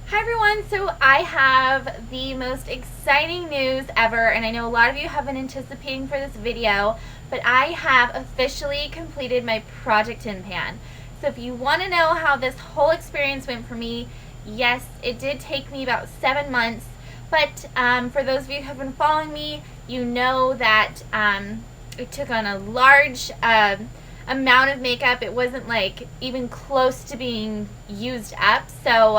Hi everyone, so I have the most exciting news ever, and I know a lot of you have been anticipating for this video, but I have officially completed my project tin pan. So if you want to know how this whole experience went for me, yes, it did take me about 7 months, but for those of you who have been following me, you know that it took on a large amount of makeup. It wasn't like even close to being used up, so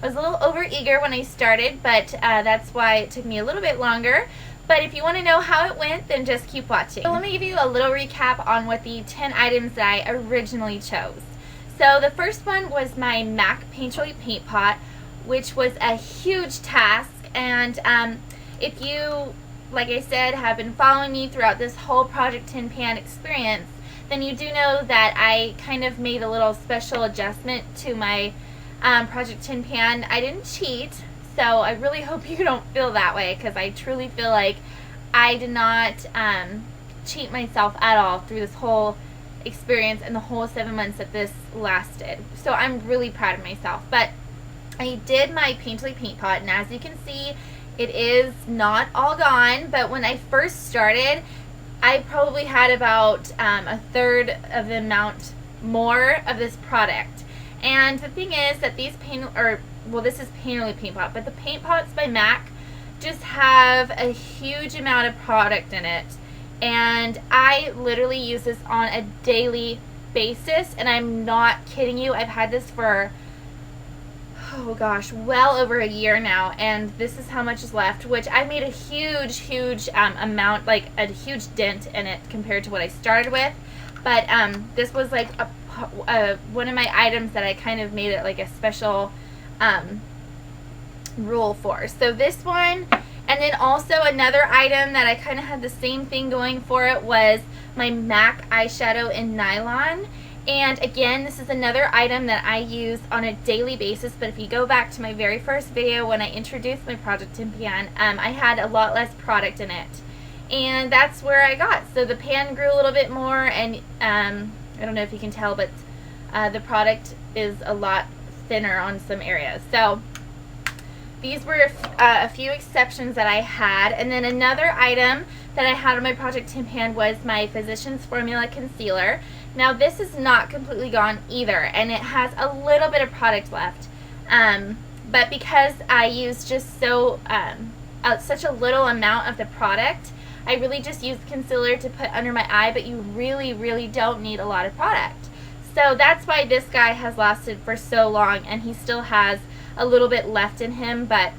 I was a little over eager when I started, but that's why it took me a little bit longer. But if you want to know how it went, then just keep watching. So let me give you a little recap on what the 10 items that I originally chose. So the first one was my MAC FINALLLY paint pot, which was a huge task. And if you, like I said, have been following me throughout this whole Project Tin Pan experience, then you do know that I kind of made a little special adjustment to my Project Tin Pan. I didn't cheat, so I really hope you don't feel that way, because I truly feel like I did not cheat myself at all through this whole experience and the whole 7 months that this lasted. So I'm really proud of myself. But I did my FINALLLY paint pot, and as you can see, it is not all gone, but when I first started, I probably had about a third of the amount more of this product. And the thing is that these this is FINALLLY paint pot, but the paint pots by MAC just have a huge amount of product in it. And I literally use this on a daily basis, and I'm not kidding you. I've had this for, oh gosh, well over a year now, and this is how much is left, which I made a huge amount, like a huge dent in it compared to what I started with. But this was like one of my items that I kind of made it like a special rule for. So this one, and then also another item that I kind of had the same thing going for it was my MAC eyeshadow in nylon. And again, this is another item that I use on a daily basis, but if you go back to my very first video when I introduced my Project Tin Pan, I had a lot less product in it. And that's where I got. So the pan grew a little bit more, and I don't know if you can tell, but the product is a lot thinner on some areas. So these were a few exceptions that I had. And then another item that I had on my Project Tin Pan was my Physicians Formula Concealer. Now this is not completely gone either, and it has a little bit of product left. But because I use just such a little amount of the product, I really just use concealer to put under my eye, but you really don't need a lot of product. So that's why this guy has lasted for so long, and he still has a little bit left in him, but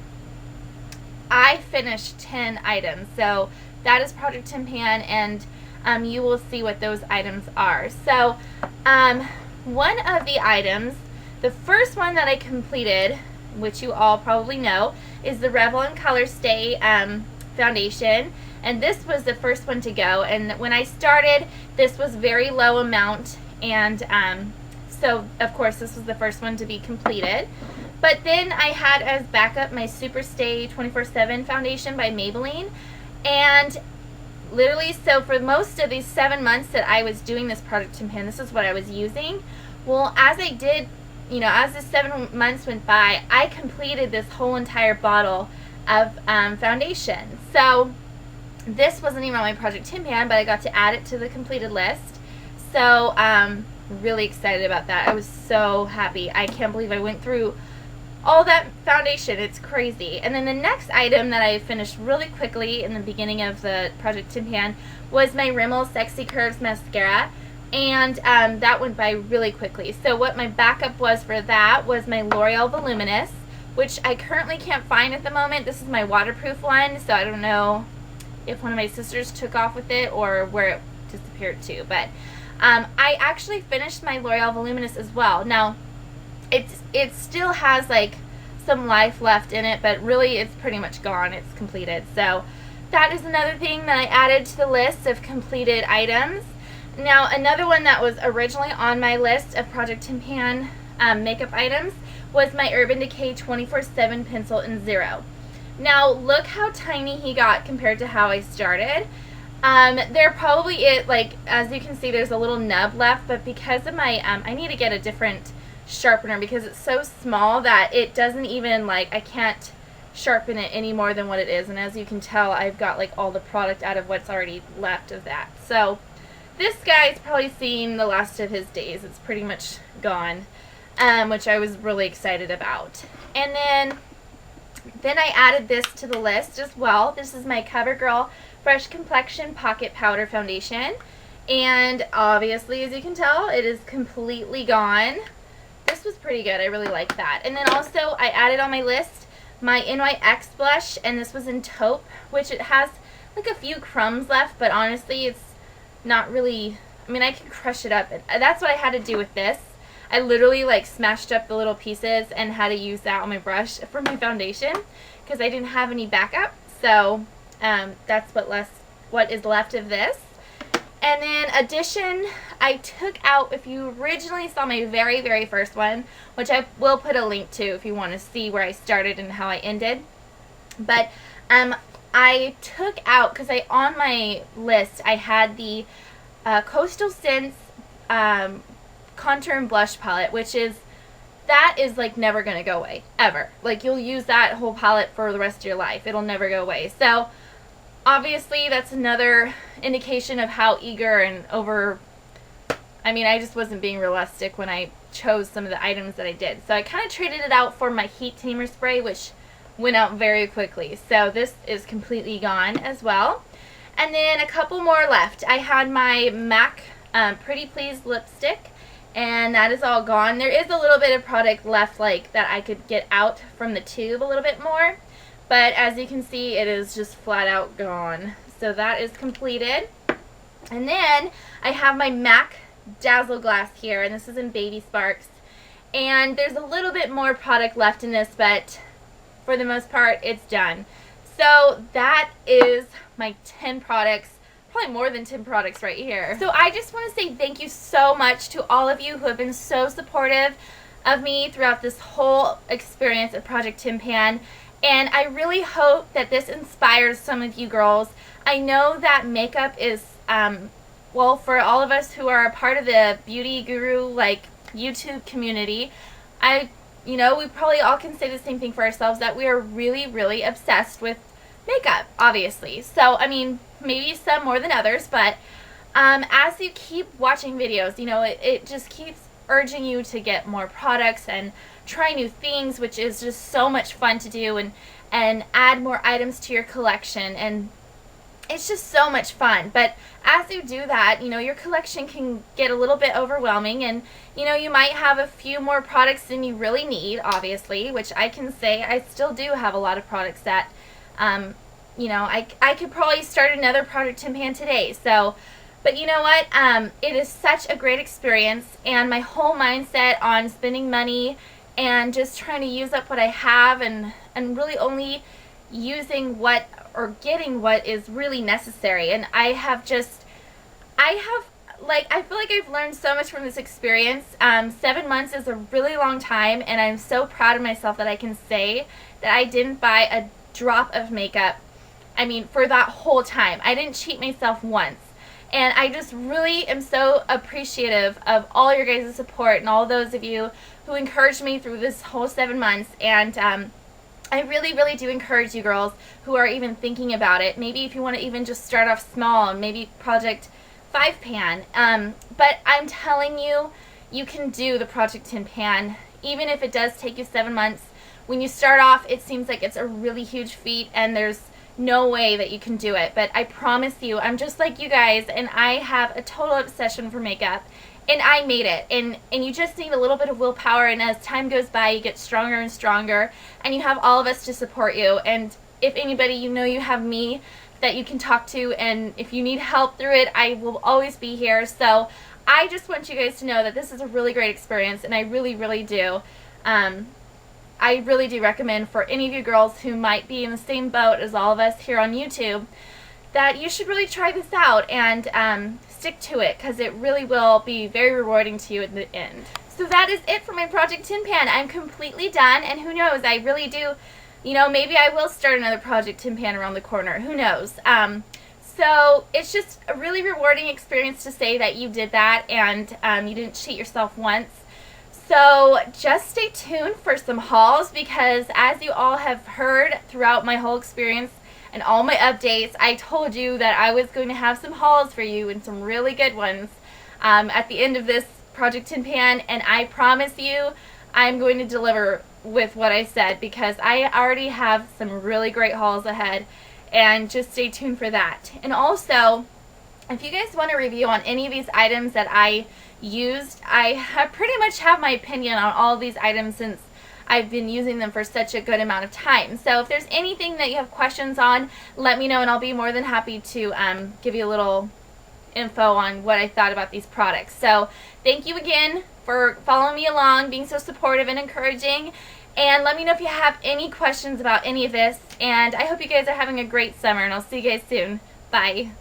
I finished 10 items. So that is Project Tin Pan, and you will see what those items are. So one of the items, the first one that I completed, which you all probably know, is the Revlon Color Stay foundation. And this was the first one to go, and when I started, this was very low amount, and so of course this was the first one to be completed. But then I had as backup my Super Stay 24/7 foundation by Maybelline, and literally, so for most of these 7 months that I was doing this Project Tin Pan, this is what I was using. Well, as I did, as the 7 months went by, I completed this whole entire bottle of foundation. So this wasn't even on my Project Tin Pan, but I got to add it to the completed list. So really excited about that. I was so happy. I can't believe I went through all that foundation. It's crazy. And then the next item that I finished really quickly in the beginning of the Project Tin Pan was my Rimmel Sexy Curves mascara, and that went by really quickly. So what my backup was for that was my L'Oreal Voluminous, which I currently can't find at the moment. This is my waterproof one, so I don't know if one of my sisters took off with it or where it disappeared to. But I actually finished my L'Oreal Voluminous as well. Now, it still has like some life left in it, but really it's pretty much gone. It's completed. So that is another thing that I added to the list of completed items. Now, another one that was originally on my list of Project Tin Pan makeup items was my Urban Decay 24/7 pencil in Zero. Now, look how tiny he got compared to how I started. There probably is, like, as you can see, there's a little nub left, but because of my, I need to get a different sharpener because it's so small that it doesn't even, like, I can't sharpen it any more than what it is. And as you can tell, I've got like all the product out of what's already left of that. So this guy's probably seen the last of his days. It's pretty much gone, which I was really excited about. And then I added this to the list as well. This is my CoverGirl Fresh Complexion Pocket Powder Foundation. And obviously, as you can tell, it is completely gone. This was pretty good. I really like that. And then also, I added on my list my NYX blush, and this was in taupe, which it has like a few crumbs left, but honestly, it's not really, I mean, I can crush it up. And that's what I had to do with this. I literally like smashed up the little pieces and had to use that on my brush for my foundation because I didn't have any backup. So that's what is left of this. And then addition, I took out, if you originally saw my very, very first one, which I will put a link to if you want to see where I started and how I ended. But I took out, because on my list, I had the Coastal Scents Contour and Blush Palette, which is, that is like never going to go away, ever. Like you'll use that whole palette for the rest of your life. It'll never go away. So obviously, that's another indication of how eager and I mean, I just wasn't being realistic when I chose some of the items that I did. So I kind of traded it out for my Heat Tamer Spray, which went out very quickly. So this is completely gone as well. And then a couple more left. I had my MAC Pretty Please lipstick, and that is all gone. There is a little bit of product left, like, that I could get out from the tube a little bit more. But as you can see, it is just flat out gone. So that is completed. And then I have my MAC Dazzle Glass here, and this is in Baby Sparks. And there's a little bit more product left in this, but for the most part, it's done. So that is my 10 products, probably more than 10 products right here. So I just want to say thank you so much to all of you who have been so supportive of me throughout this whole experience at Project Tin Pan. And I really hope that this inspires some of you girls. I know that makeup is, well, for all of us who are a part of the beauty guru, like, YouTube community, you know, we probably all can say the same thing for ourselves, that we are really, really obsessed with makeup, obviously. So, I mean, maybe some more than others, but as you keep watching videos, you know, it just keeps urging you to get more products and try new things, which is just so much fun to do, and add more items to your collection, and it's just so much fun. But as you do that, you know, your collection can get a little bit overwhelming, and you know, you might have a few more products than you really need, obviously, which I can say I still do have a lot of products that you know, I could probably start another Project Tin Pan today. So but you know what, it is such a great experience, and my whole mindset on spending money and just trying to use up what I have, and really only using what, or getting what is really necessary. And I feel like I've learned so much from this experience. 7 months is a really long time, and I'm so proud of myself that I can say that I didn't buy a drop of makeup, I mean, for that whole time. I didn't cheat myself once. And I just really am so appreciative of all your guys' support and all those of you who encouraged me through this whole 7 months. And I really, really do encourage you girls who are even thinking about it. Maybe if you want to even just start off small and maybe Project 5 Pan. But I'm telling you, you can do the Project Tin Pan, even if it does take you 7 months. When you start off, it seems like it's a really huge feat, and there's no way that you can do it. But I promise you, I'm just like you guys, and I have a total obsession for makeup, and I made it. And you just need a little bit of willpower, and as time goes by, you get stronger and stronger, and you have all of us to support you. And if anybody, you know, you have me that you can talk to, and if you need help through it, I will always be here. So I just want you guys to know that this is a really great experience, and I really, really do. I really do recommend for any of you girls who might be in the same boat as all of us here on YouTube, that you should really try this out and stick to it, because it really will be very rewarding to you at the end. So that is it for my Project Tin Pan. I'm completely done, and who knows, I really do, you know, maybe I will start another Project Tin Pan around the corner. Who knows? So it's just a really rewarding experience to say that you did that, and you didn't cheat yourself once. So just stay tuned for some hauls, because as you all have heard throughout my whole experience and all my updates, I told you that I was going to have some hauls for you, and some really good ones at the end of this Project Tin Pan, and I promise you I'm going to deliver with what I said, because I already have some really great hauls ahead, and just stay tuned for that. And also, if you guys want a review on any of these items that I used, I pretty much have my opinion on all of these items since I've been using them for such a good amount of time. So if there's anything that you have questions on, let me know, and I'll be more than happy to give you a little info on what I thought about these products. So thank you again for following me along, being so supportive and encouraging, and let me know if you have any questions about any of this, and I hope you guys are having a great summer, and I'll see you guys soon. Bye.